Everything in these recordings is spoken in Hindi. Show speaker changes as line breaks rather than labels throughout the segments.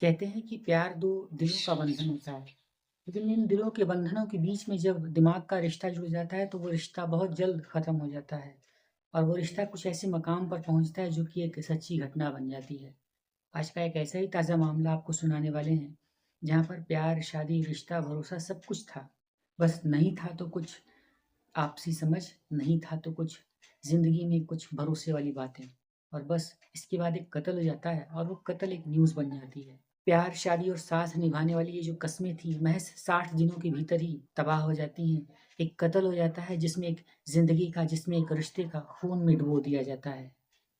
कहते हैं कि प्यार दो दिलों का बंधन होता है, लेकिन इन दिलों के बंधनों के बीच में जब दिमाग का रिश्ता जुड़ जाता है, तो वो रिश्ता बहुत जल्द ख़त्म हो जाता है और वो रिश्ता कुछ ऐसे मकाम पर पहुँचता है, जो कि एक सच्ची घटना बन जाती है। आज का एक ऐसा ही ताज़ा मामला आपको सुनाने वाले हैं, जहाँ पर प्यार, शादी, रिश्ता, भरोसा सब कुछ था। बस नहीं था तो कुछ आपसी समझ, नहीं था तो कुछ ज़िंदगी में कुछ भरोसे वाली बातें और बस इसके बाद एक कत्ल हो जाता है और वो कत्ल एक न्यूज़ बन जाती है। प्यार, शादी और साथ निभाने वाली ये जो कस्में थी, महज़ 60 दिनों के भीतर ही तबाह हो जाती हैं। एक कत्ल हो जाता है जिसमें एक ज़िंदगी का, जिसमें एक रिश्ते का खून में डुबो दिया जाता है।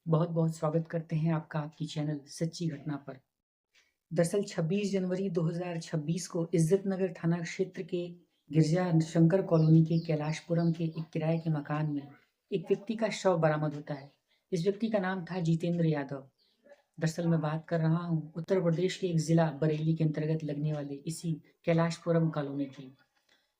बहुत-बहुत स्वागत करते हैं आपका आपकी चैनल सच्ची घटना पर। दरअसल 26 जनवरी 2026 को इज़्ज़तनगर थाना क्षेत्र के गिरजा शंकर कॉलोनी के कैलाशपुरम के एक किराए के मकान में एक व्यक्ति का शव बरामद होता है। इस व्यक्ति का नाम था जितेंद्र यादव। दरअसल मैं बात कर रहा हूँ उत्तर प्रदेश के एक ज़िला बरेली के अंतर्गत लगने वाले इसी कैलाशपुरम कॉलोनी की।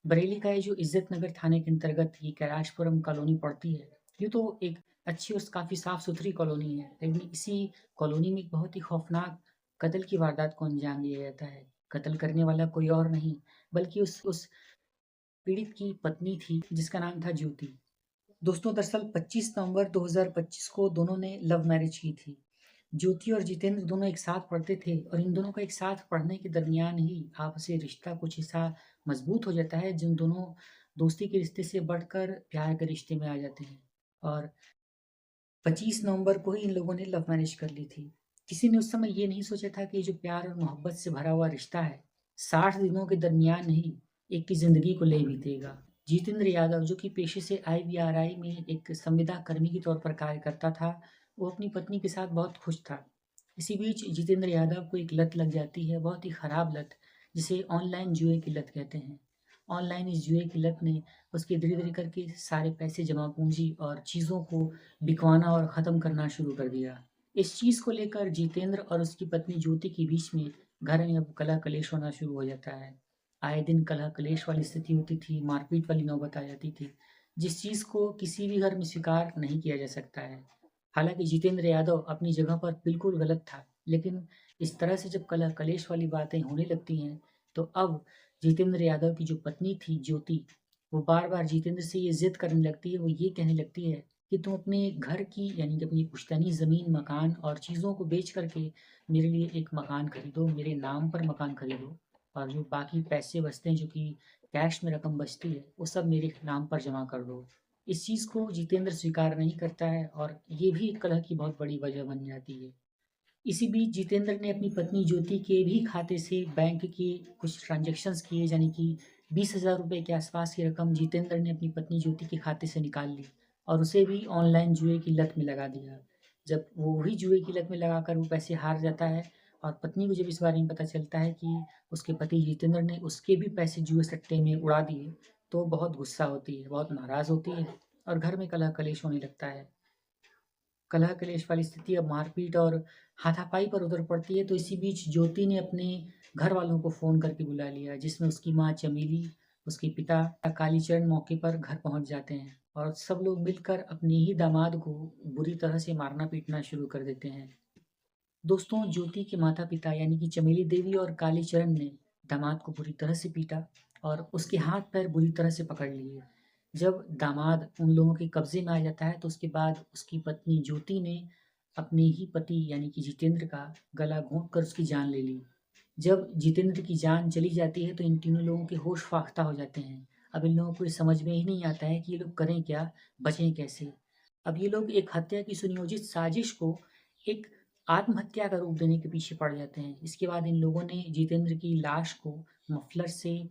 बरेली का ये जो इज़्ज़तनगर थाने के अंतर्गत ये कैलाशपुरम कॉलोनी पड़ती है, ये तो एक अच्छी और काफ़ी साफ़-सुथरी कॉलोनी है, लेकिन इसी कॉलोनी में एक बहुत ही खौफ़नाक कत्ल की वारदात को अंजाम दिया जाता है। कत्ल करने वाला कोई और नहीं, बल्कि उस पीड़ित की पत्नी थी, जिसका नाम था ज्योति। दोस्तों दरअसल 25 नवंबर 2025 को दोनों ने लव मैरिज की थी। ज्योति और जितेंद्र दोनों एक साथ पढ़ते थे और इन दोनों का एक साथ पढ़ने के दरमियान ही आपसी रिश्ता कुछ ऐसा मजबूत हो जाता है, जिन दोनों दोस्ती के रिश्ते से बढ़कर प्यार के रिश्ते में आ जाते हैं। और 25 नवंबर को ही इन लोगों ने लव मैरिज कर ली थी। किसी ने उस समय ये नहीं सोचा था कि ये जो प्यार और मोहब्बत से भरा हुआ रिश्ता है, 60 दिनों के दरमियान ही एक की ज़िंदगी को ले बीतेगा। जितेंद्र यादव, जो कि पेशे से आईवीआरआई में एक संविदा कर्मी के तौर पर कार्य करता था, वो अपनी पत्नी के साथ बहुत खुश था। इसी बीच जितेंद्र यादव को एक लत लग जाती है, बहुत ही खराब लत, जिसे ऑनलाइन जुए की लत कहते हैं। ऑनलाइन इस जुए की लत ने उसके धीरे-धीरे करके सारे पैसे जमा पूँजी और चीज़ों को बिकवाना और ख़त्म करना शुरू कर दिया। इस चीज़ को लेकर जितेंद्र और उसकी पत्नी ज्योति के बीच में घर में अब कलह-कलेश होना शुरू हो जाता है। आए दिन कलह-कलेश वाली स्थिति होती थी, मारपीट वाली नौबत आ जाती थी, जिस चीज़ को किसी भी घर में स्वीकार नहीं किया जा सकता है। हालाँकि जितेंद्र यादव अपनी जगह पर बिल्कुल गलत था, लेकिन इस तरह से जब कलह-कलेश वाली बातें होने लगती हैं, तो अब जितेंद्र यादव की जो पत्नी थी ज्योति, वो बार-बार जितेंद्र से ये ज़िद करने लगती है, वो ये कहने लगती है कि तुम अपने घर की यानी कि अपनी पुश्तैनी ज़मीन, मकान और चीज़ों को बेच कर के मेरे लिए एक मकान खरीदो, मेरे नाम पर मकान खरीदो और जो बाकी पैसे बचते हैं, जो कि कैश में रकम बचती है, वो सब मेरे नाम पर जमा कर दो। इस चीज़ को जितेंद्र स्वीकार नहीं करता है और ये भी कलह की बहुत बड़ी वजह बन जाती है। इसी बीच जितेंद्र ने अपनी पत्नी ज्योति के भी खाते से बैंक के कुछ ट्रांज़ैक्शंस किए, यानी कि 20,000 रुपए के आसपास की रकम जितेंद्र ने अपनी पत्नी ज्योति के खाते से निकाल ली और उसे भी ऑनलाइन जुए की लत में लगा दिया। जब वो भी जुए की लत में लगाकर वो पैसे हार जाता है और पत्नी को जब इस बारे में पता चलता है कि उसके पति जितेंद्र ने उसके भी पैसे जुए सट्टे में उड़ा दिए, तो बहुत गुस्सा होती है, बहुत नाराज़ होती है और घर में कलह-कलेश होने लगता है। कलह-कलेश वाली स्थिति अब मारपीट और हाथापाई पर उतर पड़ती है, तो इसी बीच ज्योति ने अपने घरवालों को फ़ोन करके बुला लिया, जिसमें उसकी माँ चमेली, उसके पिता कालीचरण मौके पर घर पहुँच जाते हैं और सब लोग मिलकर अपने ही दामाद को बुरी तरह से मारना-पीटना शुरू कर देते हैं। दोस्तों, ज्योति के माता-पिता यानी कि चमेली देवी और कालीचरण ने दामाद को बुरी तरह से पीटा और उसके हाथ-पैर बुरी तरह से पकड़ लिए। जब दामाद उन लोगों के कब्ज़े में आ जाता है, तो उसके बाद उसकी पत्नी ज्योति ने अपने ही पति यानी कि जितेंद्र का गला घोंट कर उसकी जान ले ली। जब जितेंद्र की जान चली जाती है, तो इन तीनों लोगों के होश फाख्ता हो जाते हैं। अब इन लोगों को ये समझ में ही नहीं आता है कि ये लोग करें क्या, बचें कैसे? अब ये लोग एक हत्या की सुनियोजित साजिश को एक आत्महत्या का रूप देने के पीछे पड़ जाते हैं। इसके बाद इन लोगों ने जितेंद्र की लाश को मफलर से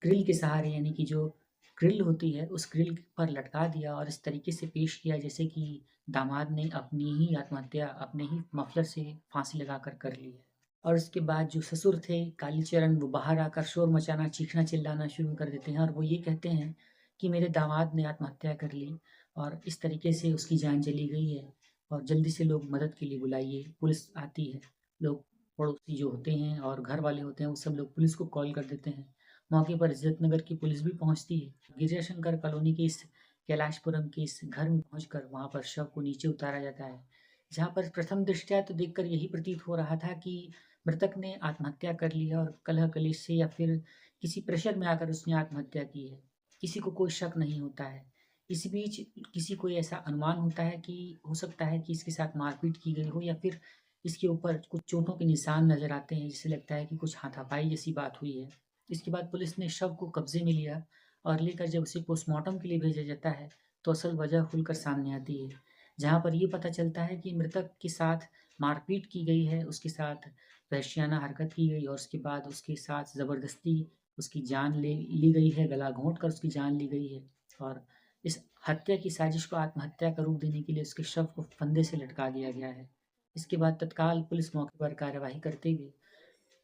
ग्रिल के सहारे यानी कि जो ग्रिल होती है, उस ग्रिल पर लटका दिया और इस तरीके से पेश किया जैसे कि दामाद ने अपनी ही आत्महत्या अपने ही मफलर से फांसी लगाकर कर ली है। और उसके बाद जो ससुर थे कालीचरण, वो बाहर आकर शोर मचाना, चीखना-चिल्लाना शुरू कर देते हैं और वो ये कहते हैं कि मेरे दामाद ने आत्महत्या कर ली और इस तरीके से उसकी जान चली गई है और जल्दी से लोग मदद के लिए बुलाइए। पुलिस आती है, लोग पड़ोसी जो होते हैं और घर वाले होते हैं, वो सब लोग पुलिस को कॉल कर देते हैं। मौके पर इज़्ज़तनगर की पुलिस भी पहुँचती है। गिरिजाशंकर कॉलोनी के इस कैलाशपुरम के इस घर में पहुँचकर वहाँ पर शव को नीचे उतारा जाता है। जहाँ पर प्रथम दृष्टया तो देखकर यही प्रतीत हो रहा था कि मृतक ने आत्महत्या कर ली है और कलह-कलेश से या फिर किसी प्रेशर में आकर उसने आत्महत्या की है। किसी को कोई शक नहीं होता है। इसी बीच किसी को ऐसा अनुमान होता है कि हो सकता है कि इसके साथ मारपीट की गई हो या फिर इसके ऊपर कुछ चोटों के निशान नज़र आते हैं, जिससे लगता है कि कुछ हाथापाई जैसी बात हुई है। इसके बाद पुलिस ने शव को कब्ज़े में लिया और लेकर जब उसे पोस्टमार्टम के लिए भेजा जाता है, तो असल वजह खुलकर सामने आती है। जहाँ पर ये पता चलता है कि मृतक के साथ मारपीट की गई है, उसके साथ वहशियाना हरकत की गई और उसके बाद उसके साथ ज़बरदस्ती उसकी जान ले ली गई है, गला घोंट कर उसकी जान ली गई है और इस हत्या की साजिश को आत्महत्या का रूप देने के लिए उसके शव को फंदे से लटका दिया गया है। इसके बाद तत्काल पुलिस मौके पर कार्यवाही करते हुए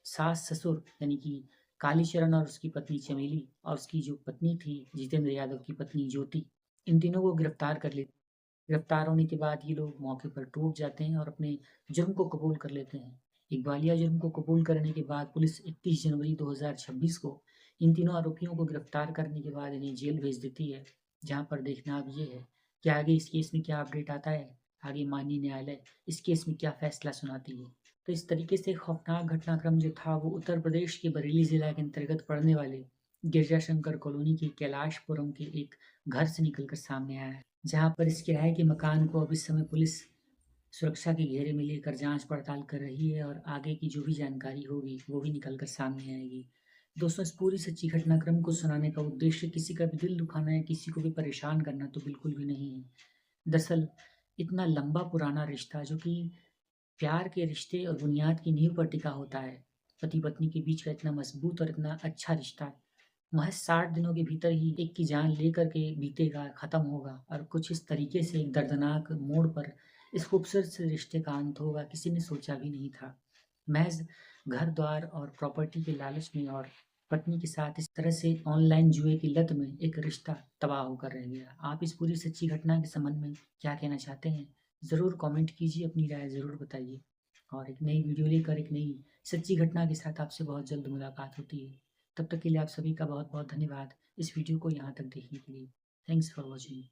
सास-ससुर यानी कि कालीचरण और उसकी पत्नी चमेली और उसकी जो पत्नी थी जितेंद्र यादव की पत्नी ज्योति, इन तीनों को गिरफ्तार कर लेते। गिरफ्तार होने के बाद ये लोग मौके पर टूट जाते हैं और अपने जुर्म को कबूल कर लेते हैं। इकबालिया जुर्म को कबूल करने के बाद पुलिस 31 जनवरी 2026 को इन तीनों आरोपियों को गिरफ्तार करने के बाद इन्हें जेल भेज देती है। जहाँ पर देखना अब ये है कि आगे इस केस में क्या अपडेट आता है, आगे माननीय न्यायालय इस केस में क्या फैसला सुनाती है। तो इस तरीके से खौफनाक घटनाक्रम जो था वो उत्तर प्रदेश के बरेली ज़िला के अंतर्गत पड़ने वाले गिरजाशंकर कॉलोनी के कैलाशपुरम के एक घर से निकल कर सामने आया है। जहाँ पर इस किराए के मकान को अब इस समय पुलिस सुरक्षा के घेरे में लेकर जाँच-पड़ताल कर रही है और आगे की जो भी जानकारी होगी, वो भी निकल कर सामने आएगी। दोस्तों, इस पूरी सच्ची घटनाक्रम को सुनाने का उद्देश्य किसी का भी दिल दुखाना या किसी को भी परेशान करना तो बिल्कुल भी नहीं है। दरअसल इतना लंबा पुराना रिश्ता जो कि प्यार के रिश्ते और बुनियाद की नींव पर टिका होता है, पति-पत्नी के बीच का इतना मज़बूत और इतना अच्छा रिश्ता महज़ 60 दिनों के भीतर ही एक की जान लेकर के बीतेगा, ख़त्म होगा और कुछ इस तरीके से एक दर्दनाक मोड़ पर इस खूबसूरत से रिश्ते का अंत होगा, किसी ने सोचा भी नहीं था। महज़ घर-द्वार और प्रॉपर्टी के लालच में और पत्नी के साथ इस तरह से ऑनलाइन जुए की लत में एक रिश्ता तबाह होकर रह गया। आप इस पूरी सच्ची घटना के संबंध में क्या कहना चाहते हैं? ज़रूर कमेंट कीजिए, अपनी राय ज़रूर बताइए और एक नई वीडियो लेकर एक नई सच्ची घटना के साथ आपसे बहुत जल्द मुलाकात होती है। तब तक के लिए आप सभी का बहुत-बहुत धन्यवाद इस वीडियो को यहाँ तक देखने के लिए। Thanks for watching.